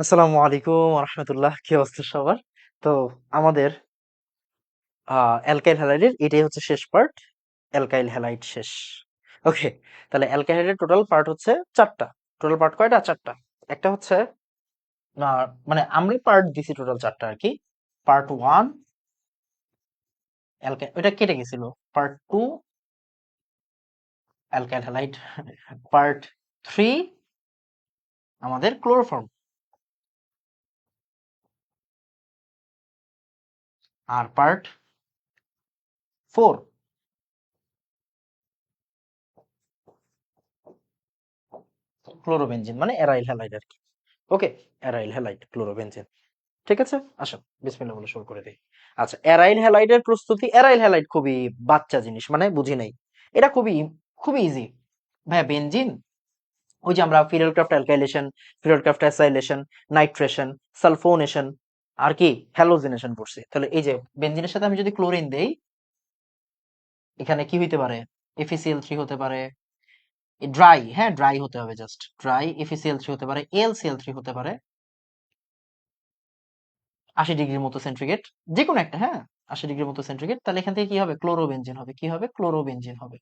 আসসালামু আলাইকুম রহমতুল্লাহ, কি অবস্থা সবার? তো আমাদের অ্যালকাইল হ্যালাইডের এটাই হচ্ছে শেষ পার্ট। অ্যালকাইল হ্যালাইড শেষ। ওকে, তাহলে অ্যালকাইল হ্যালাইডের টোটাল পার্ট হচ্ছে চারটা। টোটাল পার্ট কয়টা? চারটা। একটা হচ্ছে মানে আমরা পার্ট দিছি টোটাল চারটা আর কি। পার্ট ওয়ান অ্যালকাইল, ওইটা কেটে গেছিল। Part two alkyl halide, part three আমাদের ক্লোরোফর্ম, আর পার্ট ফোর ক্লোরোবেনজিন মানে অ্যারাইল হ্যালাইড আর কি। Okay, aryl halide chlorobenzene. ঠিক আছে, আসুন বিসমিল্লাহ বলে শুরু করে দিই। আচ্ছা, অ্যারাইল হ্যালাইডের প্রস্তুতি। অ্যারাইল হ্যালাইড খুবই বাচ্চা জিনিস, মানে বুঝি নাই। এটা খুবই খুবই ইজি ভাইয়া। বেনজিন, ওই যে আমরা ফিরেলক্রাফট অ্যালকাইলেশন, ফিরেলক্রাফট অ্যাসাইলেশন, নাইট্রেশন, সালফোনেশন, আর কি হ্যালোজেনেশন পড়ছি। তাহলে এই যে বেনজিনের সাথে আমি যদি ক্লোরিন দেই, এখানে কি হইতে পারে? FeCl3 হতে পারে। ড্রাই, হ্যাঁ ড্রাই হতে হবে, জাস্ট ড্রাই। FeCl3 হতে পারে, AlCl3 হতে পারে, ৮০ ডিগ্রির মতো সেন্টিগ্রেড, যে কোনো একটা, হ্যাঁ ৮০ ডিগ্রির মতো সেন্টিগ্রেড। তাহলে এখান থেকে কি হবে? ক্লোরোবেনজিন হবে। কি হবে? ক্লোরোবেনজিন হবে।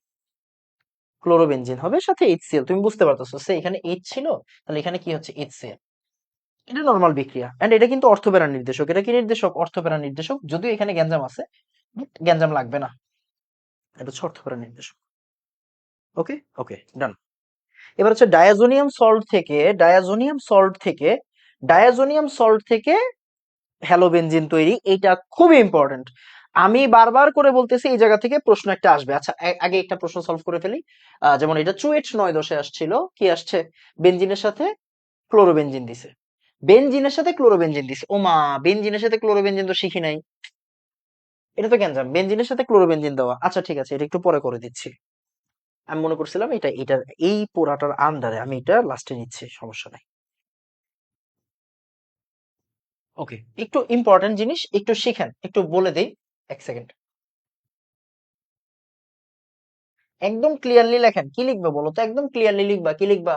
ক্লোরোবেনজিন হবে, সাথে HCl। তুমি বুঝতে পারতেছো সে এখানে H ছিল, তাহলে এখানে কি হচ্ছে? HCl। এটা নরমাল বিক্রিয়া, এন্ড এটা কিন্তু অর্থোপ্যারা নির্দেশক। এটা কি নির্দেশক? অর্থোপ্যারা নির্দেশক। যদিও এখানে গ্যাঞ্জাম আছে, বাট গ্যাঞ্জাম লাগবে না, এটা হচ্ছে অর্থোপ্যারা নির্দেশক। ওকে ওকে, ডান। এবার হচ্ছে ডায়াজোনিয়াম সল্ট থেকে হ্যালোবেনজিন তৈরি। এইটা খুবই ইম্পর্টেন্ট। আমি বারবার করে বলতেছি, এই জায়গা থেকে প্রশ্ন একটা আসবে। আচ্ছা, আগে একটা প্রশ্ন সলভ করে ফেলি। যেমন এটা চুয়েট 9 10-এ আসছিল, কি আসছে? বেনজিনের সাথে ক্লোরোবেনজিন দিছে। বেনজিনের সাথে ক্লোরোবেনজিন দিছে, ও মা, বেনজিনের সাথে ক্লোরোবেনজিন তো শিখি নাই। এটা তো গ্যাঞ্জাম, বেনজিনের সাথে ক্লোরোবেনজিন দেওয়া। আচ্ছা ঠিক আছে, এটা একটু পরে করে দিচ্ছি। আমি মনে করছিলাম এটার এই পোড়াটার আন্ডারে আমি এটা লাস্টে নিচ্ছি, সমস্যা নাই। ওকে, একটু ইম্পর্টেন্ট জিনিস একটু শিখেন, একটু বলে দেই। এক সেকেন্ড। একদম ক্লিয়ারলি লেখেন। কি লিখবে বলো তো? একদম ক্লিয়ারলি লিখবা। কি লিখবা?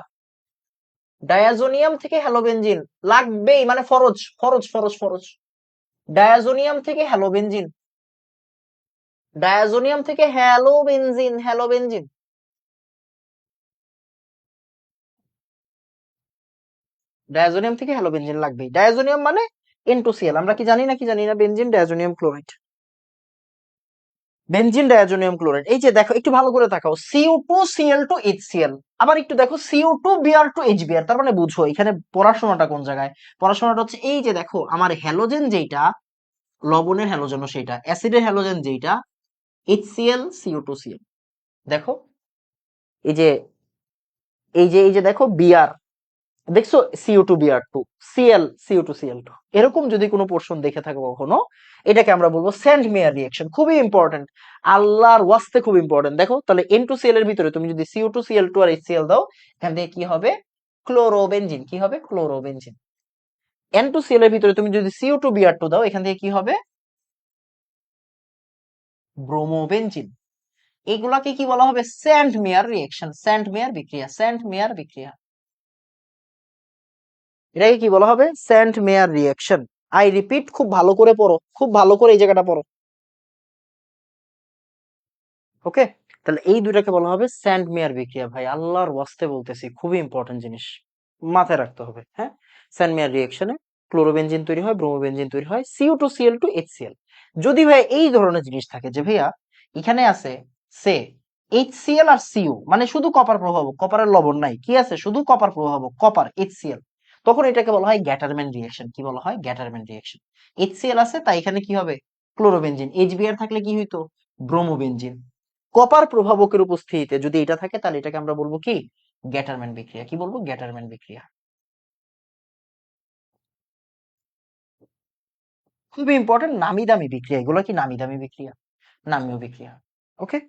ডায়াজোনিয়াম থেকে হ্যালোবেনজিন লাগবেই, মানে ফরজ ফরজ ফরজ ফরজ। ডায়াজোনিয়াম থেকে হ্যালোবেনজিন, ডায়াজোনিয়াম থেকে হ্যালোবেনজিন, হ্যালোবেনজিন। ডায়াজোনিয়াম থেকে হ্যালোবেনজিন লাগবেই। ডায়াজোনিয়াম মানে N2Cl, আমরা কি জানি না? কি জানি না? Benzene diazonium chloride, benzene diazonium chloride. এই যে দেখো, একটু ভালো করে তাকাও, Cu2Cl2HCl। আবার একটু দেখো, Cu2Br2HBr। তার মানে বুঝো এখানে পড়াশোনাটা কোন জায়গায়। পড়াশোনাটা হচ্ছে এই যে দেখো, আমার হ্যালোজেন যেটা, লবণের হ্যালোজেনও সেটা, অ্যাসিডের হ্যালোজেন যেটা, HCl Cu2Cl। দেখো এই যে এই যে দেখো বিআর, দেখছো Cu2Br2, Cl Cu2Cl2। এরকম যদি কোনো পোর্শন দেখে থাকো কখনো, এটাকে আমরা বলবো সেন্ট মেয়ার রিঅ্যাকশন। খুবই ইম্পর্টেন্ট, আল্লাহর ওয়াস্তে খুব ইম্পর্টেন্ট। দেখো তাহলে N2Cl এর ভিতরে তুমি যদি Cu2Cl2 আর HCl দাও, এখান থেকে কি হবে? ক্লোরোবেনজিন। কি হবে? ক্লোরোবেনজিন। N2Cl এর ভিতরে তুমি যদি Cu2Br2 দাও, এখান থেকে কি হবে? ব্রোমোবেনজিন। এগুলাকে কি বলা হবে? Sandmeyer reaction, Sandmeyer বিক্রিয়া, সেন্ট মেয়ার বিক্রিয়া। এটাকে কি বলা হবে? Sandmeyer reaction. I repeat, খুব ভালো করে পড়ো, খুব ভালো করে এই জায়গাটা পড়ো। ওকে, তাহলে এই দুইটাকে বলা হবে সেন্ট মেয়ার বিক্রিয়া। ভাই আল্লাহর ওয়াস্তে বলতেছি, খুবই ইম্পর্টেন্ট জিনিস, মাথায় রাখতে হবে। হ্যাঁ, সেন্ট মেয়ার রিঅ্যাকশনে ক্লোরোবেনজিন তৈরি হয়, ব্রোমোবেনজিন তৈরি হয়, Cu2Cl2HCl। যদি ভাই এই ধরনের জিনিস থাকে যে ভাইয়া এখানে আছে সে HCl আর Cu, মানে শুধু কপার প্রভাবক, কপারের লবণ নাই, কি আছে? শুধু কপার প্রভাবক, কপার, HCl। তখন এটাকে বলা হয় গ্যাটারম্যান রিঅ্যাকশন। কি বলা হয়? গ্যাটারম্যান রিঅ্যাকশন। HCl আছে তাই এখানে কি হবে? ক্লোরোবেনজিন। HBr থাকলে কি হইতো? ব্রোমোবেনজিন। কপার প্রভাবকের উপস্থিতিতে যদি এটা থাকে, তাহলে এটাকে আমরা বলবো কি? গ্যাটারম্যান বিক্রিয়া। কি বলবো? গ্যাটারম্যান বিক্রিয়া। খুবই ইম্পর্টেন্ট, নামি দামি বিক্রিয়া এগুলো। কি নামি দামি বিক্রিয়া? নামীয় বিক্রিয়া। ওকে,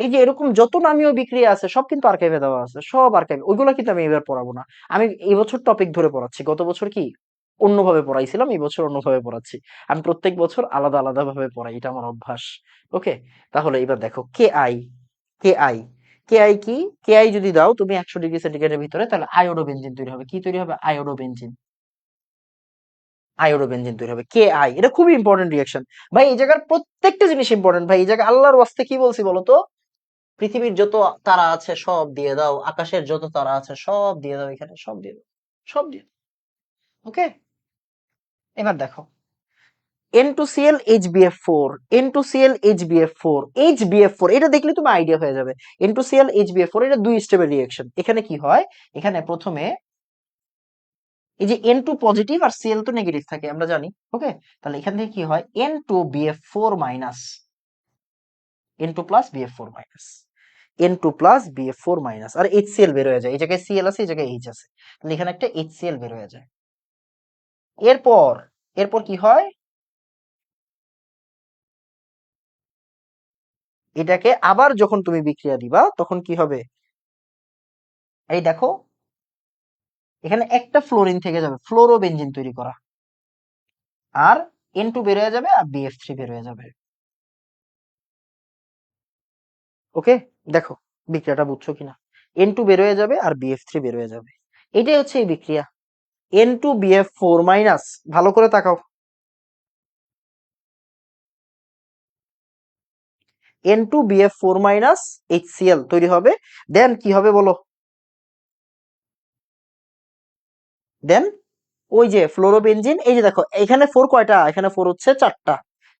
এই যে এরকম যত নামীয় বিক্রিয়া আছে সব কিন্তু আর্কাইভে দেওয়া আছে, সব আর্কাইভে। ওইগুলো কিন্তু আমি এবার পড়াবো না। আমি এই বছর টপিক ধরে পড়াচ্ছি, গত বছর কি অন্যভাবে পড়াইছিলাম, এই বছর অন্যভাবে পড়াচ্ছি। আমি প্রত্যেক বছর আলাদা আলাদা ভাবে পড়াই, এটা আমার অভ্যাস। ওকে, তাহলে এবার দেখো K I, K I K I কি, কে আই যদি দাও তুমি 100°C ভিতরে, তাহলে আয়োডোবেনজিন তৈরি হবে। কি তৈরি হবে? আয়োডোবেনজিন। আয়োডোবেনজিন তৈরি হবে কে আই। এটা খুবই ইম্পর্টেন্ট রিয়াকশন ভাই। এই জায়গার প্রত্যেকটা জিনিস ইম্পর্টেন্ট ভাই। এই জায়গায় আল্লাহর ওয়াস্তে কি বলছি বলতো? পৃথিবীর যত তারা আছে সব দিয়ে দাও, আকাশের যত তারা আছে সব দিয়ে দাও, এখানে সব দিয়ে দাও, সব দিয়ে দাও। ওকে, এবার দেখো N2Cl HbF4, N2Cl HbF4, HbF4, এটা দেখলে তুমি আইডিয়া হয়ে যাবে। N2Cl HbF4 এটা দুই স্টেপের রিঅ্যাকশন। এখানে কি হয়? এখানে প্রথমে এই যে N2 পজিটিভ আর Cl তো নেগেটিভ থাকে আমরা জানি। ওকে, তাহলে এখান থেকে কি হয়? N2BF4 minus, N2 plus BF4 minus, N2 plus BF4 minus, আর HCl বের হয়ে যায়। এই জায়গায় Cl আছে, এই জায়গায় H আছে, তাহলে এখানে একটা HCl বের হয়ে যায়। এরপর এরপর কি হয়? এটাকে আবার যখন তুমি বিক্রিয়া দিবা তখন কি হবে? এই দেখো এখানে একটা ফ্লোরিন থেকে যাবে, ফ্লোরোবেনজিন তৈরি করা, আর N2 বের হয়ে যাবে আর BF3 বের হয়ে যাবে। ওকে, দেখো বিক্রিয়াটা বুঝছো কিনা? N2 বের হয়ে যাবে আর BF3 বের হয়ে যাবে। এটাই হচ্ছে এই বিক্রিয়া। N2BF4 মাইনাস, ভালো করে তাকাও, N2BF4 মাইনাস HCl তৈরি হবে। দেন কি হবে বলো? দেন ওই যে ফ্লোরোবেনজিন, এই যে দেখো এখানে ফোর কয়টা? এখানে ফোর হচ্ছে চারটা,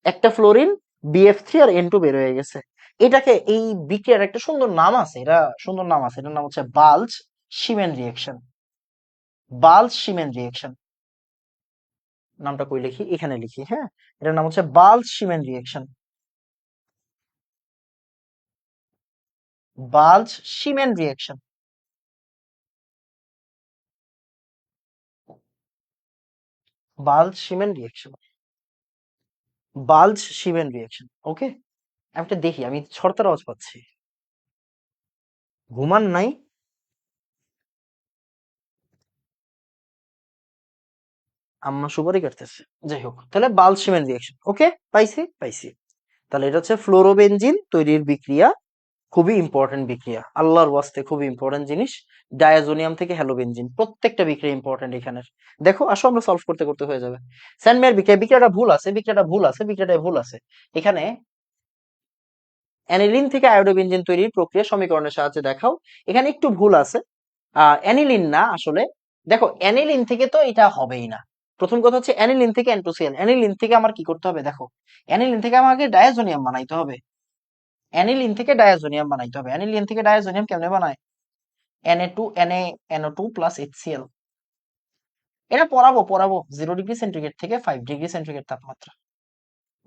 একটা ফ্লোরিন, BF3 আর N2 বের হয়ে গেছে। এটাকে এই বিক্রিয়ার একটা সুন্দর নাম আছে, এটা সুন্দর নাম আছে, এটার নাম হচ্ছে Balz Schiemann reaction. Balz Schiemann reaction নামটা কই লিখি? এখানে লিখি, হ্যাঁ। এটার নাম হচ্ছে Balz Schiemann reaction. Balz Schiemann reaction, Balz Schiemann reaction, Balz Schiemann reaction. Okay, আমি একটা দেখি, আমি ছড়তার আওয়াজ পাচ্ছি। ঘুমান নাই? আম্মা সুপারি কাটতেছে। যাই হোক, তাহলে বাল্ব-সিমেন্ট রিঅ্যাকশন। ওকে, পাইছি পাইছি। তাহলে এটা হচ্ছে ফ্লোরোবেনজিন তৈরির বিক্রিয়া। খুবই ইম্পর্টেন্ট বিক্রিয়া, আল্লাহর ওয়াস্তে খুবই ইম্পর্টেন্ট জিনিস। ডায়াজোনিয়াম থেকে হ্যালোবেনজিন, প্রত্যেকটা বিক্রিয়া ইম্পর্টেন্ট এখানে। দেখো আসো আমরা সলভ করতে করতে হয়ে যাবে। স্যান্ডমেয়ার বিক্রিয়া, বিক্রিয়াটা ভুল আছে, বিক্রিয়াটা ভুল আছে, বিক্রিয়াটা ভুল আছে। এখানে অ্যানিলিন থেকে আয়োডোবেনজিন তৈরির প্রক্রিয়া সমীকরণের সাহায্যে দেখাও। এখানে একটু ভুল আছে। অ্যানিলিন না আসলে, দেখো অ্যানিলিন থেকে তো এটা হবেই না। প্রথম কথা হচ্ছে অ্যানিলিন থেকে N2Cl, অ্যানিলিন থেকে আমার কি করতে হবে? দেখো অ্যানিলিন থেকে আমাকে ডায়াজোনিয়াম বানাইতে হবে, অ্যানিলিন থেকে ডায়াজোনিয়াম বানাইতে হবে। অ্যানিলিন থেকে ডায়াজোনিয়াম কেমনে বানায়? Na2 plus HCl। এটা পড়াবো পড়াবো 0°C থেকে 5°C তাপমাত্রা,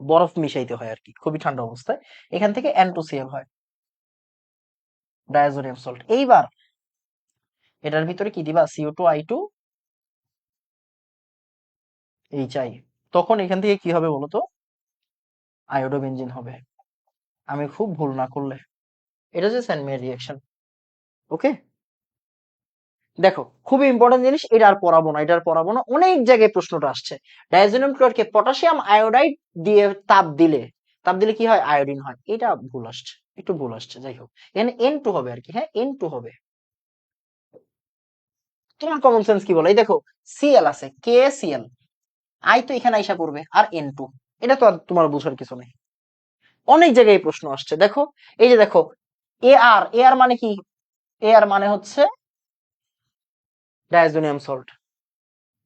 বরফ মিশাইতে হয় আর কি, খুবই ঠান্ডা অবস্থায়। এখান থেকে N2Cl হয়, ডায়াজোনিয়াম সল্ট। এইবার এটার ভিতরে কি দিবা? CO2I2 HI। তখন এখান থেকে কি হবে বলতো? আয়োডোবেনজিন হবে, আমি খুব ভুল না করলে। এটা হচ্ছে স্যান্ডমেয়ার রিঅ্যাকশন। ওকে, দেখো খুবই ইম্পর্টেন্ট জিনিস, এটা আর পড়াবো না, এটা আর পড়াবো না। অনেক জায়গায় প্রশ্নটা আসছে। ডায়াজোনিয়াম ক্লোরাইডকে পটাশিয়াম আয়োডাইড দিয়ে তাপ দিলে কি হয়? আয়োডিন হয়। এটা ভুল আসছে, একটু ভুল আসছে। যাই হোক, এখানে N2 হবে আর কি, হ্যাঁ N2 হবে। তোমার কমন সেন্স কি বলে? এই দেখো Cl আছে, KCl, আই তো এখানে আইসা পড়বে, আর N2। এটা তো আর তোমার বুঝার কিছু নেই। অনেক জায়গায় এই প্রশ্ন আসছে। দেখো এই যে দেখো এ আর মানে কি? এর মানে হচ্ছে ডায়াজোনিয়াম সল্ট।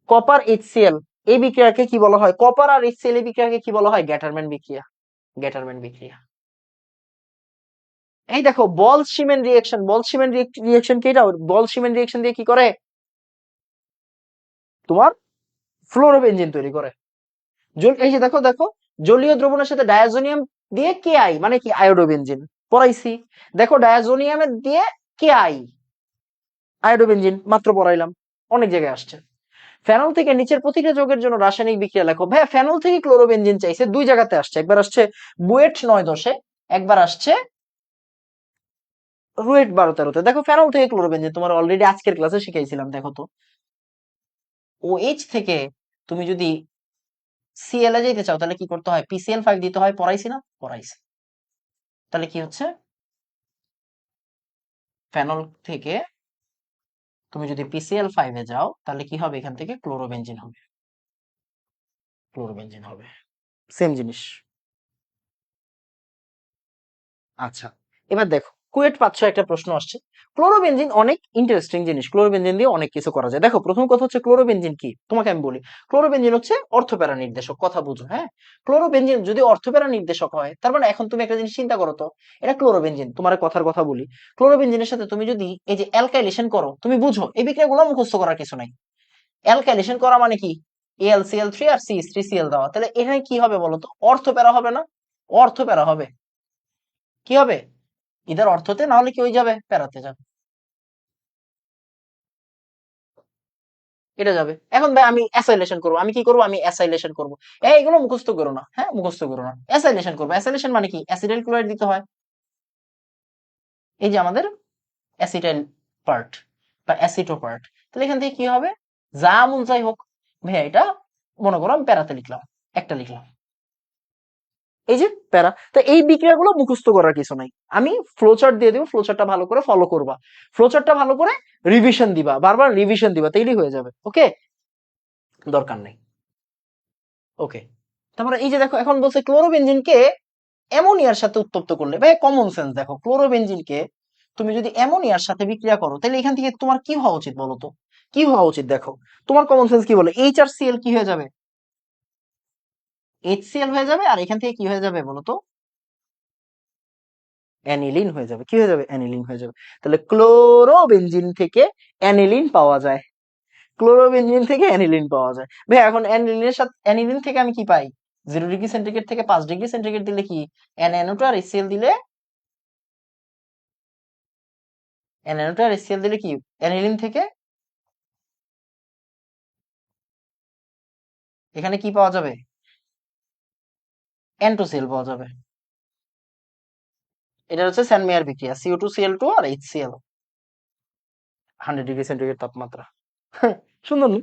কপার HCl, এই বিক্রিয়াকে কি বলা হয়? কপার আর HCl এই বিক্রিয়াকে কি বলা হয়? গ্যাটারম্যান বিক্রিয়া, গ্যাটারম্যান বিক্রিয়া। এই দেখো বল সিমেন্ট রিঅ্যাকশন, বল সিমেন্ট রিঅ্যাকশন কি? এটা বল সিমেন্ট রিঅ্যাকশন দিয়ে কি করে? তোমার ফ্লোরোবেনজিন তৈরি করে। এই যে দেখো দেখো, জলীয় দ্রবণের সাথে ডায়াজোনিয়াম দিয়ে কে আই মানে কি? আয়োডোবেনজিন পড়াইছি। দেখো ডায়াজোনিয়ামের দিয়ে কে আই, আয়োডোবেনজিন মাত্র পড়াইলাম। অনেক জায়গায় আসছে। ফেনল থেকে নিচের প্রতিটা যৌগের জন্য রাসায়নিক বিক্রিয়া লেখো। ভাই ফেনল থেকে ক্লোরোবেনজিন চাইছে, দুই জায়গাতে আসছে। একবার আসছে বুয়েট 9-10-এ, একবার আসছে রুয়েট 12-13-তে। দেখো ফেনল থেকে ক্লোরোবেনজিন তোমার অলরেডি আজকের ক্লাসে শিখাইছিলাম। দেখো তো OH থেকে তুমি যদি Cl এ যেতে চাও তাহলে কি করতে হয়? PCl5 দিতে হয়, পড়াইছি না? পড়াইছি। তাহলে কি হচ্ছে? ফেনল থেকে তুমি যদি PCl5 এ যাও তাহলে কি হবে, এখান থেকে ক্লোরোবেনজিন হবে, ক্লোরোবেনজিন হবে, সেম জিনিস। আচ্ছা, এবার দেখো কুয়েট 500 একটা প্রশ্ন আসছে। ক্লোরোবেনজিন অনেক ইন্টারেস্টিং জিনিস, ক্লোরোবেনজিন দিয়ে অনেক কিছু করা যায়। দেখো প্রথম কথা হচ্ছে ক্লোরোবেনজিন কি, তোমাকে আমি বলি। ক্লোরোবেনজিন হচ্ছে অর্থপ্যারা নির্দেশক, কথা বুঝো হ্যাঁ। ক্লোরোবেনজিন যদি অর্থপ্যারা নির্দেশক হয়, তার মানে এখন তুমি একটা জিনিস চিন্তা করো তো, এটা ক্লোরোবেনজিন, তোমার কথার কথা বলি। ক্লোরোবেনজিনের সাথে তুমি যদি এই যে অ্যালকাইলেশন করো, তুমি বুঝো এই বিক্রিয়াগুলো মুখস্থ করার কিছু নাই। অ্যালকাইলেশন করা মানে কি, AlCl3 আর CH3Cl দেওয়া, তাহলে এখানে কি হবে বলতো, অর্থপ্যারা হবে না? অর্থপ্যারা হবে, কি হবে, ইদার অর্থতে না হলে কি হয়ে যাবে, প্যারাতে যাবে, এটা যাবে। এখন ভাই আমি অ্যাসাইলেশন করবো, আমি কি করবো, আমি অ্যাসাইলেশন করবো। এগুলো মুখস্থ করো না, হ্যাঁ মুখস্থ করো না, অ্যাসাইলেশন করবো। অ্যাসাইলেশন মানে কি, অ্যাসিটাইল ক্লোরাইড দিতে হয়, এই যে আমাদের অ্যাসিটাইল পার্ট বা অ্যাসিটো পার্ট। তাহলে এখান থেকে কি হবে, যা মন চাই হোক, ভাইয়া এটা মনে করো আমি প্যারাতে লিখলাম, একটা লিখলাম, এই যে প্যারা। তো এই বিক্রিয়াগুলো মুখস্থ করার কিছু নাই, আমি ফ্লোচার্ট দিয়ে দেবো, ফ্লোচার্টটা ভালো করে ফলো করবা, ফ্লোচার্টটা ভালো করে রিভিশন দিবা, বারবার রিভিশন দিবা, তাইলেই হয়ে যাবে। ওকে, দরকার নেই। ওকে, তারপরে এই যে দেখো এখন বলছে ক্লোরোবেনজিনকে অ্যামোনিয়ার সাথে উত্তপ্ত করলে, ভাই কমন সেন্স দেখো, ক্লোরোবেনজিনকে তুমি যদি অ্যামোনিয়ার সাথে বিক্রিয়া করো, তাহলে এখান থেকে তোমার কি হওয়া উচিত বলো তো, কি হওয়া উচিত দেখো, তোমার কমন সেন্স কি বলে, HCl কি হয়ে যাবে, HCl হয়ে যাবে, আর এখান থেকে কি হয়ে যাবে বলো তো, অ্যানিলিন হয়ে যাবে, কি হয়ে যাবে, অ্যানিলিন হয়ে যাবে। তাহলে ক্লোরোবেনজিন থেকে অ্যানিলিন পাওয়া যায়, ক্লোরোবেনজিন থেকে অ্যানিলিন পাওয়া যায়। ভাই এখন অ্যানিলিনের সাথে, অ্যানিলিন থেকে আমি কি পাই, 0 ডিগ্রি সেন্টিগ্রেড থেকে 5 ডিগ্রি সেন্টিগ্রেড দিলে কি, NaNO2 আর HCl দিলে, NaNO2 আর HCl দিলে কি, অ্যানিলিন থেকে এখানে কি পাওয়া যাবে, N2Cl পাওয়া যাবে। এটা হচ্ছে স্যানমেয়ার বিক্রিয়া, CO2Cl2 আর HCl, 100 ডিগ্রি সেন্টিগ্রেড তাপমাত্রা। সুন্দর না?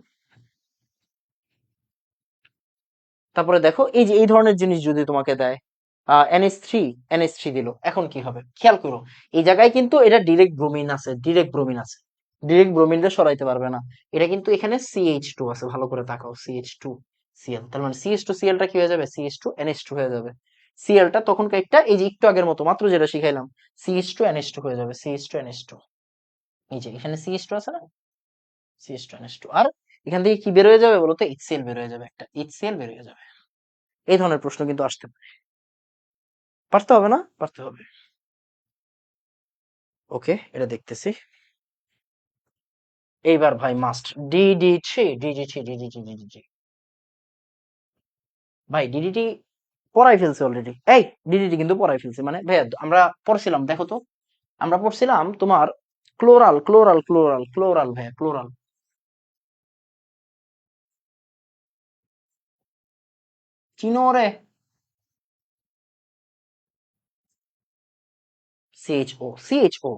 তারপরে দেখো এই যে এই ধরনের জিনিস যদি তোমাকে দেয়, NH3 দিল, এখন কি হবে খেয়াল করো, এই জায়গায় কিন্তু এটা ডিরেক্ট ব্রোমিন আছে, ডিরেক্ট ব্রোমিন আছে, ডিরেক্ট ব্রোমিনটা সরাইতে পারবে না, এটা কিন্তু এখানে CH2 আছে, ভালো করে তাকাও, CH2Cl, তার মানে CH2Cl টা কি হয়ে যাবে, CH2NH2 হয়ে যাবে। Cl টা তখনকার একটা, এই যে একটু আগের মতো মাত্র যেটা শিখাইলাম, CH2NH2 হয়ে যাবে, CH2NH2, এই যে এখানে CH2 আছে না, CH2NH2, আর এখান থেকে কি বের হয়ে যাবে বলতো, HCl বের হয়ে যাবে, একটা HCl বের হয়ে যাবে। এই ধরনের প্রশ্ন কিন্তু আসতে পারে, পারতে হবে না, পারতে হবে। ওকে, এটা দেখতেছি। এইবার ভাই মাস্ট, DD3 ভাই, DDT পড়াই ফেলছে অলরেডি, এই DDT কিন্তু পড়াই ফেলছে, মানে ভাই আমরা পড়ছিলাম, দেখো তো, আমরা পড়ছিলাম তোমার ক্লোরাল ভাই, ক্লোরাল, চিনো রে, CHO,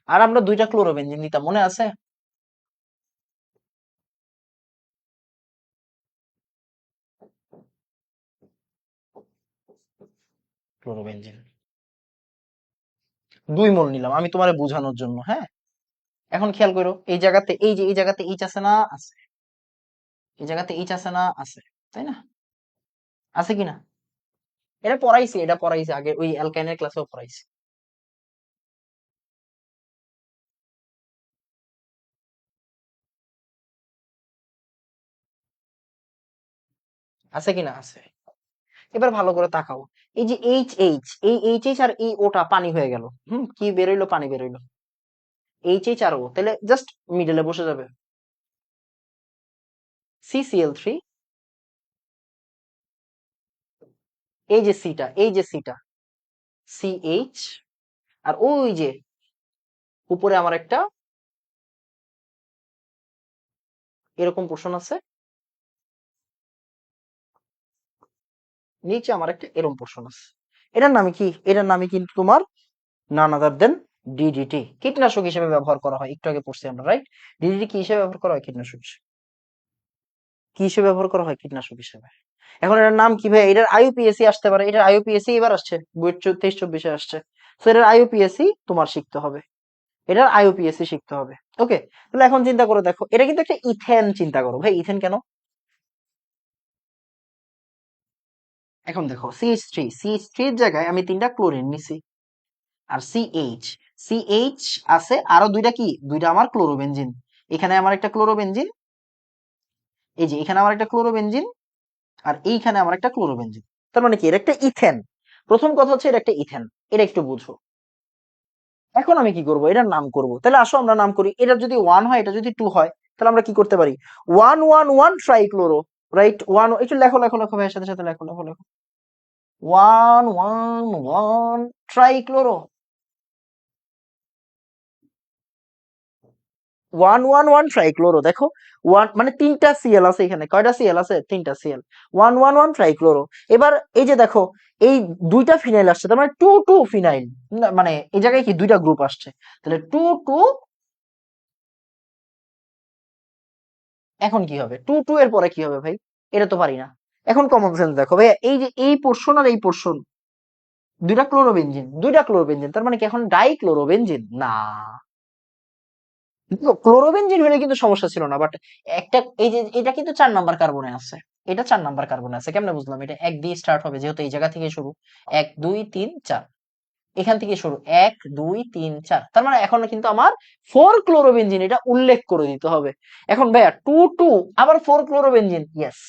আর আমরা দুইটা ক্লোরোবেনজিন দিতাম, মনে আছে, ক্লোরোবেনজিন 2 মোল নিলাম আমি তোমারে বোঝানোর জন্য, হ্যাঁ। এখন খেয়াল করো এই জায়গাতে, এই যে এই জায়গাতে এইচ আছে না, আছে, এই জায়গাতে এইচ আছে না, আছে, তাই না, আছে কিনা, এটা পড়াইছি, এটা পড়াইছি আগে ওই অ্যালকাইনের ক্লাসেও পড়াইছি, আছে কিনা, আছে। এবার ভালো করে তাকাও, এই যে এইচ এইচ আর এই ওটা পানি হয়ে গেল, কি বেরোইলো, পানি বেরোইলো, HH আর O, তাহলে জাস্ট মিডলে বসে যাবে, CCl3, এই যে সিটা, এই যে সিটা, CH, আর ওই যে উপরে আমার একটা এরকম পোর্শন আছে, নিচে আমার একটা এরকম পোর্শন আছে, এটার নামে কি, এটার নামে কিন্তু তোমার নান আদার দেন DDT, কীটনাশক হিসেবে ব্যবহার করা হয়, একটু আগে পড়ছি আমরা, রাইট। DDT কি হিসেবে ব্যবহার করা হয়, কীটনাশক হিসেবে, কি হিসেবে ব্যবহার করা হয়, কীটনাশক হিসেবে। এখন এটার নাম কি ভাই, এটার IUPAC আসতে পারে, এটার IUPAC এবার আসছে, 23-24 আসছে, তো এটার IUPAC তোমার শিখতে হবে, এটার আইইউপিএসসি শিখতে হবে। ওকে, তাহলে এখন চিন্তা করে দেখো, এটা কিন্তু একটা ইথেন। চিন্তা করো ভাই, ইথেন কেন? এখন দেখো সিএইচ থ্রির জায়গায় আমি তিনটা ক্লোরিন নিছি, আর সিএইচ আছে আরো দুইটা, কি দুইটা আমার ক্লোরোবেনজিন। এখানে আমার একটা ক্লোরোবেনজিন, এই যে এখানে আমার একটা ক্লোরোবেনজিন, আর এইখানে আমার একটা ক্লোরোবেনজিন। তার মানে কি, এটা একটা ইথেন। প্রথম কথা হচ্ছে এটা একটা ইথেন, এটা একটু বুঝো। এখন আমি কি করব, এটার নাম করব। তাহলে আসো আমরা নাম করি। এটা যদি ওয়ান হয়, এটা যদি টু হয়, তাহলে আমরা কি করতে পারি? One one one trichloro, right? One, একটু লেখো লেখো লেখো ভাইয়ের সাথে সাথে লেখো লেখো লেখো। One one one trichloro. One one one trichloro, দেখো ওয়ান মানে তিনটা সিএল আছে এখানে। কয়টা সিএল আছে? তিনটা CL. One one one trichloro. এবার এই যে দেখো, এই দুইটা ফিনাইল আসছে, তার মানে টু টু ফিনাইল। মানে এই জায়গায় কি দুইটা গ্রুপ আসছে, তাহলে টু টু। এখন কি হবে? টু টু এর পরে কি হবে ভাই? এটা তো পারি না। এখন কমন সেন্স দেখো ভাই, এই যে এই পোর্শন আর এই পোর্শন, দুইটা ক্লোরোবেনজিন, তার মানে কি এখন ডাইক্লোরোবেনজিন না? ক্লোরোবেনজিন হলে কিন্তু সমস্যা ছিল না, বাট একটা, এই যে এটা কিন্তু 4 নাম্বার কার্বনে আছে, এটা 4 নাম্বার কার্বনে আছে। কেমনে বুঝলাম? এটা এক দিয়ে স্টার্ট হবে, যেহেতু এই জায়গা থেকে শুরু। এক দুই তিন চার, এখান থেকে শুরু। এক দুই তিন চার, তার মানে এখন কিন্তু আমার ফোর ক্লোরোবেনজিন, এটা উল্লেখ করে দিতে হবে। এখন ভাইয়া টু টু আবার four chlorobenzene, yes.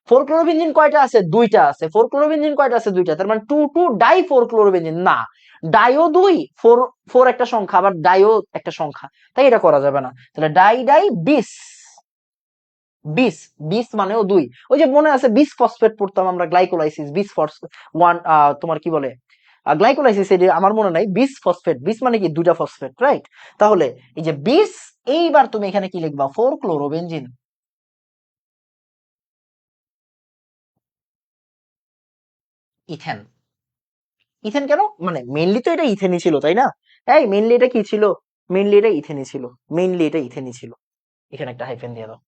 Four chlorobenzene কয়টা আছে? দুইটা আছে। ফোর ক্লোরোবেনজিন কয়টা আছে? দুইটা। তার মানে two two di four chlorobenzene না, ডাইও দুই, ফোর ফোর একটা সংখ্যা, আবার ডাইও একটা সংখ্যা, তাই এটা করা যাবে না। তাহলে ডাই ডাই বিশ, বিশ, বিশ মানেও দুই। ওই যে মনে আছে বিশ ফসফেট পড়তাম আমরা, গ্লাইকোলাইসিস, বিশ ওয়ান, তোমার কি বলে, গ্লাইকোলাইসিস, এটি আমার মনে নাই। বিশ ফসফেট, বিশ মানে কি দুইটা ফসফেট, রাইট? তাহলে এই যে বিশ, এইবার তুমি এখানে কি লিখবা? Four chlorobenzene, ethane. ইথেন কেন? মানে মেইনলি তো এটা ইথেনই ছিল, তাই না? এই মেইনলি এটা কি ছিল? মেইনলি এটা ইথেনই ছিল, মেইনলি এটা ইথেনই ছিল। এখানে একটা হাইফেন দিয়ে দাও।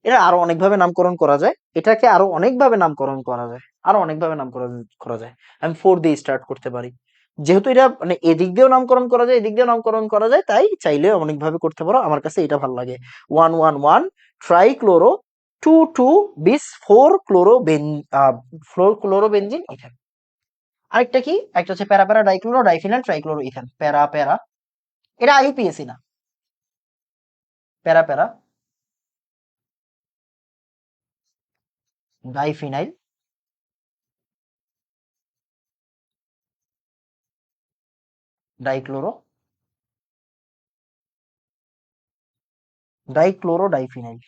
এটা আরো অনেকভাবে নামকরণ করা যায়, এটাকে আরো অনেকভাবে নামকরণ করা যায়, আরো অনেকভাবে নামকরণ করা যায়। আমি ফোর দিয়ে স্টার্ট করতে পারি, যেহেতু এটা মানে এদিক দিয়েও নামকরণ করা যায়, এদিক দিয়েও নামকরণ করা যায়, তাই চাইলে অনেকভাবে করতে পারো। আমার কাছে এটা ভালো লাগে। One one one trichloro, two two bis, four chloro ben, four chlorobenzene ethane. আরেকটা কি, একটা হচ্ছে প্যারা প্যারা ডাইক্লোরো ডাইফিনাইল ট্রাইক্লোরো ইথেন, প্যারা প্যারা। এটা আইইউপিএসি না, প্যারা প্যারা diphenyl dichloro, dichloro diphenyl,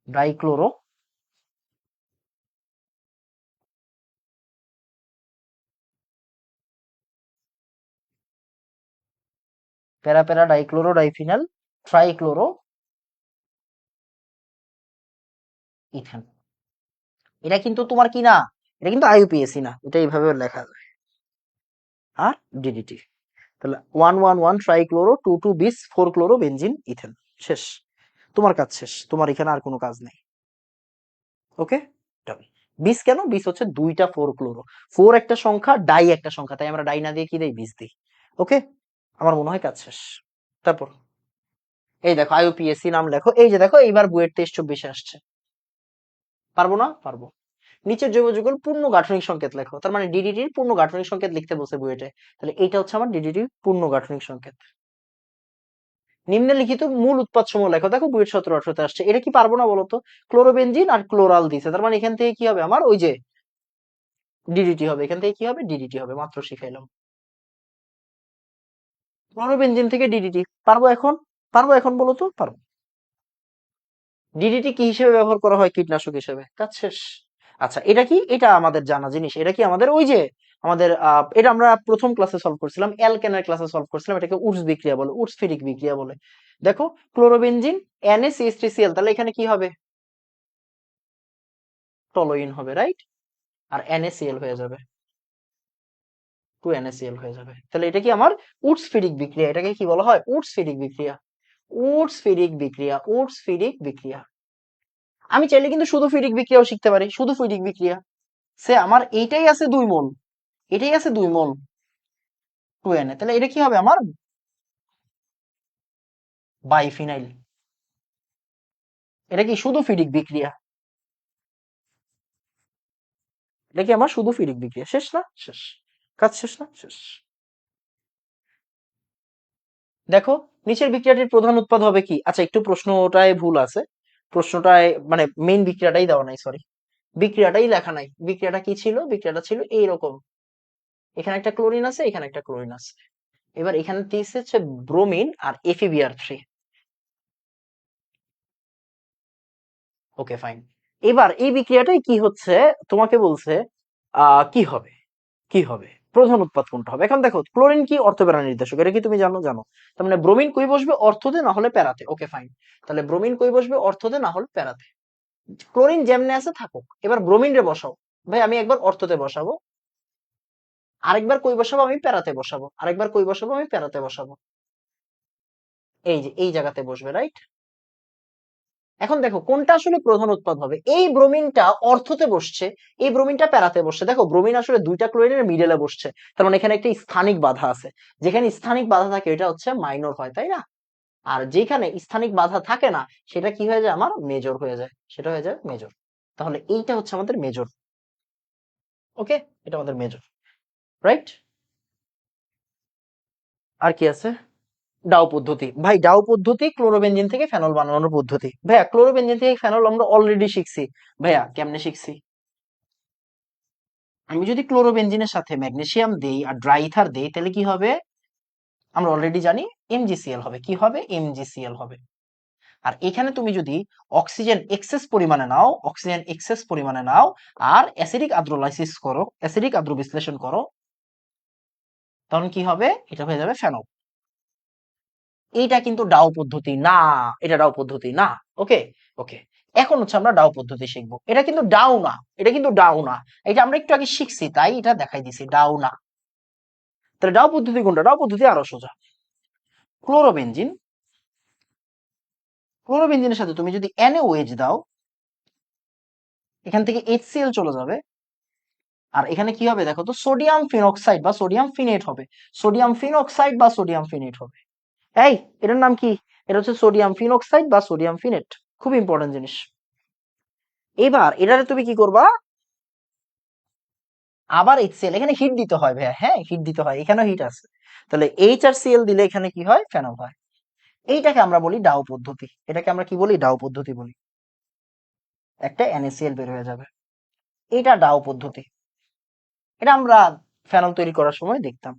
dichloro, প্যারা প্যারা ডাইক্লোরো ডাইফিনাল ট্রাইক্লোরো ইথেন। এটা কিন্তু তোমার কি না, এটা কিন্তু আইইউপিএসি না, এটা এইভাবে লেখা যায়। আর ডিডিটি, তাহলে one one one trichloro, two two bis, four chloro benzene ethane. শেষ, তোমার কাজ শেষ, তোমার এখানে আর কোনো কাজ নেই। ওকে, ডান। বিস কেন? বিস হচ্ছে দুইটা ফোর ক্লোরো, ফোর একটা সংখ্যা, ডাই একটা সংখ্যা, তাই আমরা ডাই না দিয়ে কি দেই? বিস দিই। ওকে, আমার মনে হয় কাজ শেষ। তারপর এই দেখো আইইউপিএসসি নাম লেখো, এই যে দেখো এইবার বুয়েট 23-24 আসছে। পারবো না? পারবো। নিচের জৈব যুগল পূর্ণ গাঠনিক সংকেত লেখো, তার মানে ডিডিটির পূর্ণ গাঠনিক সংকেত লিখতে বলছে বুয়েটে। তাহলে এইটা হচ্ছে আমার ডিডিটির পূর্ণ গাঠনিক সংকেত। নিম্নলিখিত মূল উৎপাদ সমূহ লেখো, দেখো বুয়েট 17-18 আসছে। এটা কি পারবো না বলতো? ক্লোরোবেনজিন আর ক্লোরাল দিছে, তার মানে এখান থেকে কি হবে আমার? ওই যে ডিডিটি হবে, এখান থেকে কি হবে? ডিডিটি হবে, মাত্র শিখাইলাম। ক্লোরোবেনজিন থেকে ডিডিটি পারবো এখন? পারবো এখন, বলো তো পারবো। ডিডিটি কি হিসেবে ব্যবহার করা হয়? কীটনাশক হিসেবে, কাজ শেষ। আচ্ছা, এটা কি? এটা আমাদের জানা জিনিস। এটা কি আমাদের ওই যে আমাদের এটা আমরা প্রথম ক্লাসে সলভ করছিলাম, অ্যালকেনের ক্লাসে সলভ করছিলাম। এটাকে উডস বিক্রিয়া বলে, উডস ফিরিক বিক্রিয়া বলে। দেখো ক্লোরোবেনজিন NaCH3Cl, তাহলে এখানে কি হবে? টলোইন হবে, রাইট? আর NaCl হয়ে যাবে, 2NaCl হয়ে যাবে। তাহলে এটা কি আমার উডস ফিরিক বিক্রিয়া। এটাকে কি বলা হয়? উডস ফিরিক বিক্রিয়া, উডস ফিরিক বিক্রিয়া, উডস ফিরিক বিক্রিয়া। আমি চাইলে কিন্তু শুধু ফিডিক বিক্রিয়াও শিখতে পারি, শুধু ফিডিক বিক্রিয়া। সে আমার এইটাই আছে 2 মোল, এটাই আছে 2 মোল 2Na, তাহলে এটা কি হবে আমার বাইফিনাইল। এটা কি শুধু ফিডিক বিক্রিয়া, এটা কি আমার শুধু ফিডিক বিক্রিয়া। শেষ না? শেষ। কাজ শেষ না? শেষ। দেখো নিচের বিক্রিয়াটির প্রধান উৎপাদ হবে কি? আচ্ছা একটু প্রশ্নটায় ভুল আছে, প্রশ্নটায় মানে মেইন বিক্রিয়াটাই দেওয়া নাই, সরি, বিক্রিয়াটাই লেখা নাই। বিক্রিয়াটা কি ছিল? বিক্রিয়াটা ছিল এইরকম, এখানে একটা ক্লোরিন আছে, এখানে একটা ক্লোরিন আছে। এবার এখানে দিয়েছে হচ্ছে ব্রোমিন আর FeBr3। Okay fine. এবার এই বিক্রিয়াটাই কি হচ্ছে, তোমাকে বলছে কি হবে, কি হবে প্রধান উৎপাদ কোনটা হবে। এখন দেখো ক্লোরিন কি অর্থপ্যারা নির্দেশক, এটা কি তুমি জানো? জানো। তার মানে ব্রোমিন কই বসবে? অর্থতে না হলে প্যারাতে। ওকে ফাইন, তাহলে ব্রোমিন কই বসবে? অর্থতে না হলে প্যারাতে। ক্লোরিন যেমনে আছে থাকুক, এবার ব্রোমিন রে বসাও। ভাই আমি একবার অর্থতে বসাবো, আরেকবার কই বসাবো? আমি প্যারাতে বসাবো। আরেকবার কই বসাবো? আমি প্যারাতে বসাবো। এই যে এই জায়গাতে বসবে, রাইট? এখন দেখো কোনটা আসলে প্রধান উৎপাদ হবে। এই ব্রোমিনটা অর্থতে বসছে, এই ব্রোমিনটা প্যারাতে বসছে। দেখো ব্রোমিন আসলে দুইটা ক্লোরিনের মিডলে বসছে, তার মানে এখানে একটা স্থানিক বাধা আছে। যেখানে স্থানিক বাধা থাকে এটা হচ্ছে মাইনর হয়, তাই না? আর যেখানে স্থানিক বাধা থাকে না সেটা কি হয়ে যায়? আমার মেজর হয়ে যায়, সেটা হয়ে যায় মেজর। তাহলে এইটা হচ্ছে আমাদের মেজর। ওকে, এটা আমাদের মেজর, রাইট? আর কি আছে? ডাউ পদ্ধতি। ভাই ডাউ পদ্ধতি ক্লোরোবেনজিন থেকে ফেনল বানানোর পদ্ধতি। ভাইয়া ক্লোরোবেনজিন থেকে ফেনল আমরা অলরেডি শিখছি। ভাইয়া কেমনে শিখছি? আমি যদি ক্লোরোবেনজিনের সাথে ম্যাগনেসিয়াম দেই আর ড্রাই ইথার দেই তাহলে কি হবে? আমরা অলরেডি জানি MgCl হবে। কি হবে? MgCl হবে। আর এখানে তুমি যদি অক্সিজেন এক্সেস পরিমাণে নাও, অক্সিজেন এক্সেস পরিমাণে নাও আর অ্যাসিডিক আদ্রোলাইসিস করো, অ্যাসিডিক আদ্র বিশ্লেষণ করো, তখন কি হবে? এটা হয়ে যাবে ফেনল। এইটা কিন্তু ডাউ পদ্ধতি না, এটা ডাউ পদ্ধতি না। ওকে, ওকে। এখন হচ্ছে আমরা ডাউ পদ্ধতি শিখবো। এটা কিন্তু ডাউ না, এটা কিন্তু ডাউ না। এটা আমরা একটু আগে শিখছি তাই এটা দেখাই দিছি, ডাউ না। তাহলে ডাউ পদ্ধতি কোনটা? ডাউ পদ্ধতি আরো সোজা। ক্লোরোবেনজিন, ক্লোরোবেনজিনের সাথে তুমি যদি NaOH দাও, এখান থেকে HCl চলে যাবে। আর এখানে কি হবে দেখো তো? সোডিয়াম ফিনক্সাইড বা সোডিয়াম ফিনেট হবে। সোডিয়াম ফিনক্সাইড বা সোডিয়াম ফিনেট হবে। এই, এটার নাম কি? এটা হচ্ছে সোডিয়াম ফিনক্সাইড বা সোডিয়াম ফিনেট। খুব ইম্পর্টেন্ট জিনিস। এবার এটারে তুমি কি করবা? আবার HCl, এখানে হিট দিতে হয় ভাইয়া, হ্যাঁ হিট দিতে হয়, এখানেও হিট আছে। তাহলে H আর Cl দিলে এখানে কি হয়? ফেনল হয়। এইটাকে আমরা বলি ডাউ পদ্ধতি। এটাকে আমরা কি বলি? ডাউ পদ্ধতি বলি। একটা NaCl বের হয়ে যাবে, এটা ডাউ পদ্ধতি। এটা আমরা ফেনল তৈরি করার সময় দেখতাম,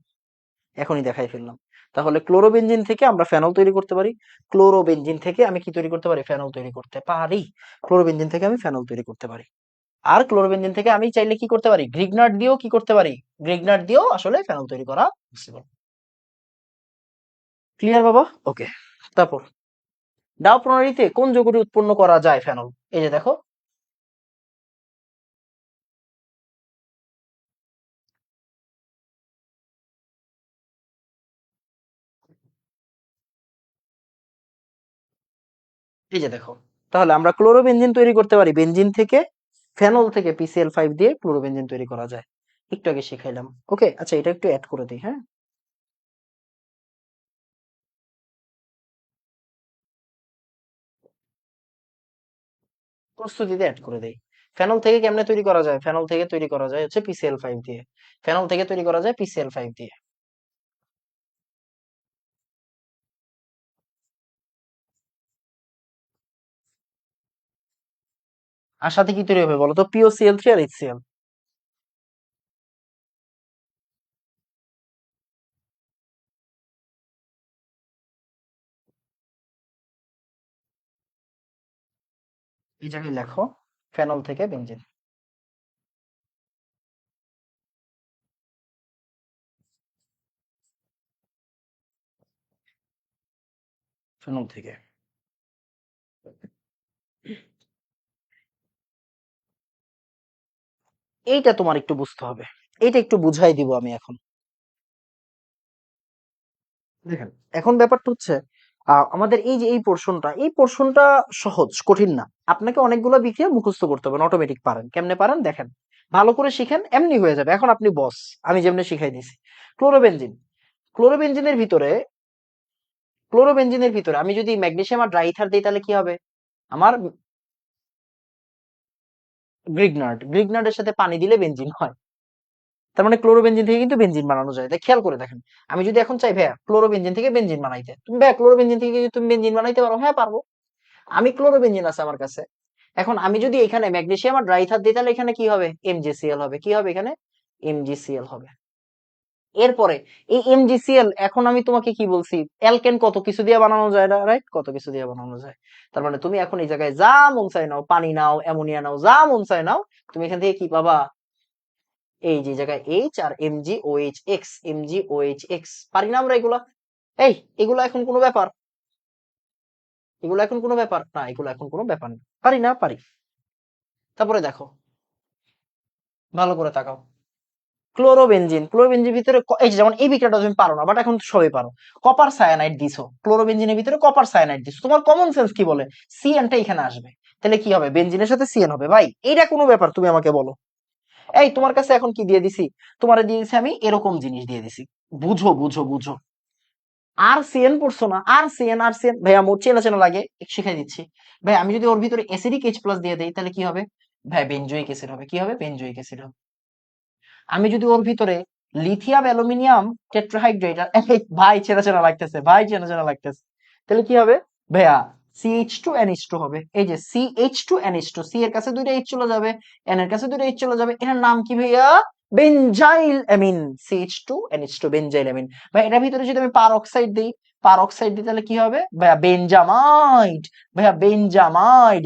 এখনই দেখাই ফেললাম। তাহলে ক্লোরোবেনজিন থেকে আমরা ফেনল তৈরি করতে পারি। ক্লোরোবেনজিন থেকে আমি কি তৈরি করতে পারি? ফেনল তৈরি করতে পারি। ক্লোরোবেনজিন থেকে আমি ফেনল তৈরি করতে পারি। আর ক্লোরোবেনজিন থেকে আমি চাইলে কি করতে পারি? গ্রিগনাট দিয়েও কি করতে পারি? গ্রিগনাট দিয়েও আসলে ফেনল তৈরি করা পসিবল। ক্লিয়ার বাবা? ওকে। তারপর ডাও প্রণালীতে কোন যৌগটি উৎপন্ন করা যায়? ফেনল। এই যে দেখো, এই যে দেখো, তাহলে আমরা ক্লোরোবেনজিন তৈরি করতে পারি বেনজিন থেকে। ফেনল থেকে PCl5 দিয়ে ক্লোরোবেনজিন তৈরি করা যায়, একটু আগে শিখাইলাম। ওকে, আচ্ছা এটা একটু অ্যাড করে দিই, হ্যাঁ প্রস্তুতিতে অ্যাড করে দেই। ফেনল থেকে কেমনে তৈরি করা যায়? ফেনল থেকে তৈরি করা যায় হচ্ছে PCl5 দিয়ে। ফেনল থেকে তৈরি করা যায় PCl5 দিয়ে। আর সাথে কি তৈরি হবে বলো তো? POCl3 আর HCl। এই জায়গায় লেখো ফেনল থেকে বেনজিন। ফেনল থেকে। এইটা তোমার একটু বুঝতে হবে, এইটা একটু বুঝাই দিব আমি এখন। দেখেন এখন ব্যাপারটা হচ্ছে আমাদের এই যে এই পোর্শনটা সহজ, কঠিন না। আপনাকে অনেকগুলো বিক্রিয়া মুখস্থ করতে হবে, অটোমেটিক পারেন। কেমনে পারেন দেখেন, ভালো করে শিখেন, এমনি হয়ে যাবে। এখন আপনি বস, আমি যেমনি শিখাই দিছি। ক্লোরোবেনজিন, ক্লোরোবেনজিনের ভিতরে ক্লোরোবেনজিনের ভিতরে আমি যদি ম্যাগনেসিয়াম আর ড্রাইথার দিই তাহলে কি হবে? আমার গ্রিগনার্ডের সাথে পানি দিলে বেনজিন হয়। তার মানে ক্লোরোবেনজিন থেকে কিন্তু বেনজিন বানানো যায়। তাই খেয়াল করে দেখেন, আমি যদি এখন চাই ভাইয়া ক্লোরোবেনজিন থেকে বেনজিন বানাইতে, তুমি ভাইয়া ক্লোরোবেনজিন থেকে কি তুমি বেনজিন বানাইতে পারো? হ্যাঁ পারবো। আমি ক্লোরোবেনজিন আছে আমার কাছে। এখন আমি যদি এখানে ম্যাগনেসিয়াম আর ড্রাইথার দিই তাহলে এখানে কি হবে? এমজিসিএল হবে। কি হবে এখানে? এমজিসিএল হবে। এরপরে এই এমজিসিএল, এখন আমি তোমাকে কি বলছি, অ্যালকেন কত কিছু দিয়ে বানানো যায় না, রাইট? কত কিছু দিয়ে বানানো যায়। তার মানে তুমি এখন এই জায়গায় যা মন চায় নাও, পানি নাও, অ্যামোনিয়া নাও, যা মন চায় নাও, তুমি এখান থেকে কি পাবা? এই যে জায়গায় এইচ আর এমজি ও এইচ এক্স পারি না আমরা এগুলা? এই, এগুলা এখন কোনো ব্যাপার? এগুলো এখন কোনো ব্যাপার না, এগুলো এখন কোনো ব্যাপার না, পারি না, পারি। তারপরে দেখো, ভালো করে তাকাও, ক্লোরোবেনজিন ভিতরে এই যে যেমন এই বিক্রিয়াটা তুমি পারো না, বাট এখন সবাই পারো। কপার সায়ানাইড দিছো, ক্লোরোবেনজিনের ভিতরে কপার সায়ানাইড দিছো, তোমার কমন সেন্স কি বলে সিএনটা এখানে আসবে। তাহলে কি হবে? বেনজিনের সাথে সিএন হবে। ভাই এইটা কোনো ব্যাপার? তুমি আমাকে বলো। এই তোমার কাছে এখন কি দিয়ে দিছি? তোমারে দিয়ে দিছি আমি এরকম জিনিস দিয়ে দিছি। বুঝো বুঝো বুঝো। আর সিএন পড়ছো না? আর সিএন ভাইয়া মোট চেনা চেনা লাগে, শিখাই দিচ্ছি। ভাই আমি যদি ওর ভিতরে অ্যাসিডিক এইচ প্লাস দিয়ে দেই তাহলে কি হবে? ভাই বেনজোইক অ্যাসিড হবে। কি হবে? বেনজোইক অ্যাসিড হবে। আমি যদি ওর ভিতরে লিথিয়াম অ্যালুমিনিয়াম টেট্রাহাইড্রেট, ভাই চেনা চেনা লাগতেছে, ভাই চেনা চেনা লাগতেছে, তাহলে কি হবে? ভাইয়া CH2NH2 হবে। এই যে CH2NH2, সি এর কাছে দুইটা এইচ চলে যাবে, এন এর কাছে দুইটা এইচ চলে যাবে, এর নাম কি ভাইয়া? Benzyl amine. CH2NH2 benzyl amine. ভাই এটার ভিতরে যদি আমি পারঅক্সাইড দিই তাহলে কি হবে? ভাইয়া বেনজামাইড। ভাইয়া বেনজামাইড।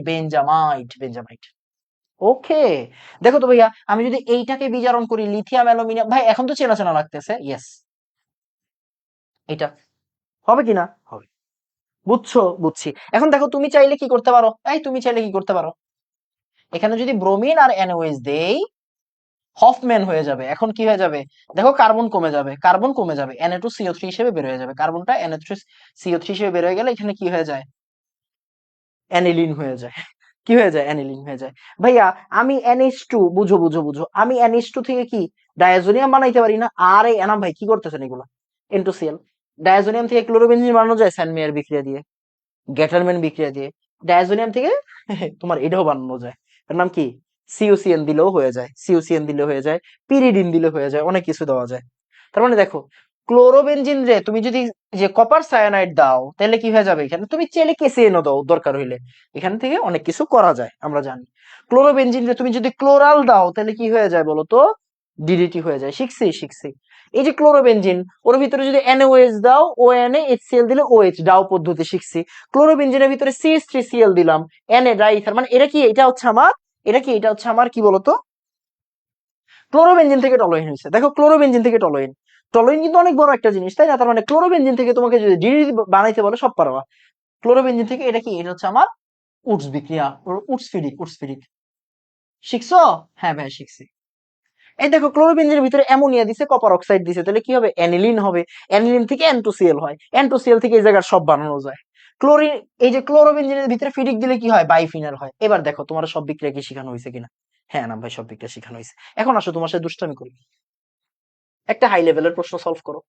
ওকে। দেখো তো ভাইয়া, আমি যদি এইটাকে বিজারণ করি লিথিয়াম অ্যালুমিনিয়াম, ভাই এখন তো চেনা চেনা লাগতেছে, ইয়েস। এটা হবে কিনা? হবে। বুঝছো? বুঝছি। এখন দেখো তুমি চাইলে কি করতে পারো, তুমি চাইলে কি করতে পারো, এখানে যদি ব্রোমিন আর NOH দেই, হফম্যান হয়ে যাবে। এখন কি হয়ে যাবে? দেখো কার্বন কমে যাবে, Na2CO3 হিসেবে বের হয়ে যাবে। কার্বনটা Na2CO3 হিসেবে বের হয়ে গেলে এখানে কি হয়ে যায়? অ্যানিলিন হয়ে যায়। কি হয়ে যায়? অ্যানিলিন হয়ে যায়। ভাইয়া আমি NH2, বুঝো, আমি NH2 থেকে কি ডায়াজোনিয়াম বানাইতে পারি না? আরে এনাম ভাই কি করতেছেন এগুলা? N2Cl। ডায়াজোনিয়াম থেকে ক্লোরোবেনজিন বানানো যায় স্যান মেয়ার বিক্রিয়া দিয়ে, গ্যাটারম্যান বিক্রিয়া দিয়ে। ডায়াজোনিয়াম থেকে তোমার এটাও বানানো যায়, এর নাম কি? সিউসিএন দিলেও হয়ে যায়, পিরিডিন দিলে হয়ে যায়, অনেক কিছু দেওয়া যায়। তার মানে দেখো, ক্লোরোবেনজিন রে তুমি যদি যে কপার সায়ানাইড দাও তাহলে কি হয়ে যাবে? এখানে তুমি চাইলে কেসিএনও দাও দরকার হইলে, এখান থেকে অনেক কিছু করা যায় আমরা জানি। ক্লোরোবেনজিন রে তুমি যদি ক্লোরাল দাও তাহলে কি হয়ে যায় বলো তো? ডিডিটি হয়ে যায়। শিখছি। এই যে ক্লোরোবেনজিন, ওর ভিতরে যদি NaOH দাও, ONaHCl দিলে OH ডাও পদ্ধতি শিখছি। ক্লোরোবেনজিনের ভিতরে CH3Cl দিলাম, Na ডাইথার, মানে এটা হচ্ছে আমার কি বলতো? ক্লোরোবেনজিন থেকে টলোইন হয়েছে। দেখো ক্লোরোবেনজিন থেকে টলোইন, টলোইন কিন্তু অনেক বড় একটা জিনিস, তাই না? তার মানে ক্লোরোবেনজিন থেকে তোমাকে যদি ডিডিটি বানাইতে বলে সব পারবা। ক্লোরোবেনজিন থেকে এটা কি? এটা হচ্ছে আমার উডস বিক্রিয়া, উডস ফিডিক। শিখছো? হ্যাঁ ভাই শিখছি। এই দেখো ক্লোরোবেনজিনের ভিতরে অ্যামোনিয়া দিছে, কপার অক্সাইড দিছে, তাহলে কি হবে? অ্যানিলিন হবে। অ্যানিলিন থেকে N2Cl হয়, N2Cl থেকে এই জায়গার সব বানানো যায়। ক্লোরিন, এই যে ক্লোরোবেনজিনের ভিতরে ফিডিক দিলে কি হয়? বাইফিনাল হয়। এবার দেখো তোমার সব বিক্রিয়া কি শেখানো হয়েছে কিনা? হ্যাঁ না ভাই, সব বিক্রিয়া শেখানো হয়েছে। এখন আসো তোমার সাথে দুষ্টামি করি, একটা হাই লেভেলের প্রশ্ন সলভ করো।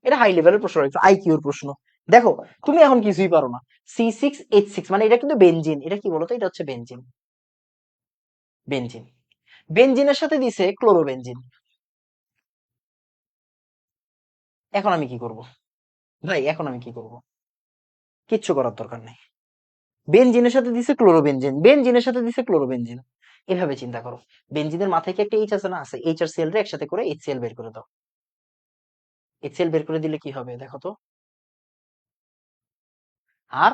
এটা হাই লেভেলের প্রশ্ন, একটু আইকিউর প্রশ্ন। দেখো তুমি এখন কিছুই পারো না, C6H6 মানে এটা কিন্তু বেনজিন, এটা কি বলতো? এটা হচ্ছে বেনজিন। বেনজিনের সাথে দিছে ক্লোরোবেনজিন। এখন আমি কি করব? ভাই এখন আমি কি করব? কিচ্ছু করার দরকার নেই। বেনজিনের সাথে দিছে ক্লোরোবেনজিন। এভাবে চিন্তা করো, বেনজিনের মাথায় কি একটা এইচ আছে না? আছে। এইচ আর সিএল রে একসাথে করে HCl বের করে দাও। HCl বের করে দিলে কি হবে দেখো তো? আর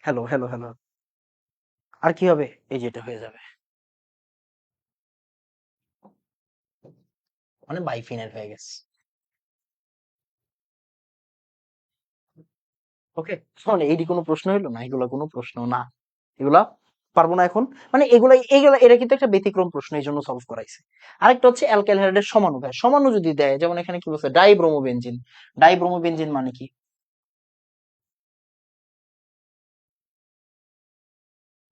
হ্যালো, আর কি হবে? এই যে এটা হয়ে যাবে, মানে বাইফিনাল হয়ে গেছে। ওকে, শোন, এইটি কোনো প্রশ্ন হইলো না? এগুলা কোনো প্রশ্ন না, এগুলা পারবো না এখন, মানে এগুলা এটা কিন্তু একটা ব্যতিক্রম প্রশ্ন, এই জন্য সলভ করাইছে। আরেকটা হচ্ছে অ্যালকাইল হাইড্রাইডের সমাণু ভাই, সমাণু যদি দেয়, যেমন এখানে কি বলছে ডাইব্রোমোবেনজিন, ডাইব্রোমোবেনজিন মানে কি?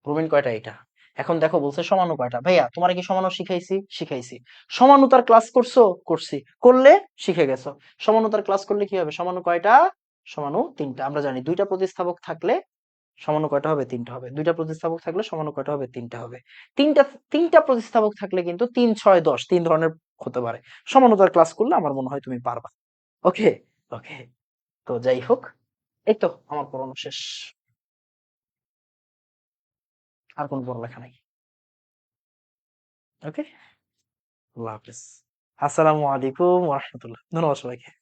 ব্রোমিন কয়টা এটা? এখন দেখো বলছে সমাণু কয়টা, ভাইয়া তোমার কি সমাণু শিখাইছি? শিখাইছি। সমানুতার ক্লাস করছো? করছি। করলে শিখে গেছো। সমানুতার ক্লাস করলে কি হবে? সমাণু কয়টা? সমাণু তিনটা। আমরা জানি দুইটা প্রতিস্থাপক থাকলে সমাণু কয়টা হবে? তিনটা হবে। দুইটা প্রতিস্থাপক থাকলে সমাণু কয়টা হবে? তিনটা হবে। তিনটা তিনটা প্রতিস্থাপক থাকলে কিন্তু ৩, ৬, ১০ তিন ধরনের হতে পারে। সমানুতার ক্লাস করলে আমার মনে হয় তুমি পারবা। ওকে, ওকে। তো যাই হোক, এই তো আমার পড়ানো শেষ। আর কোনো পড়ালেখা নাই। ওকে, আল্লাহ হাফেজ। আসসালামু আলাইকুম ওয়া রাহমাতুল্লাহ। ধন্যবাদ সবাইকে।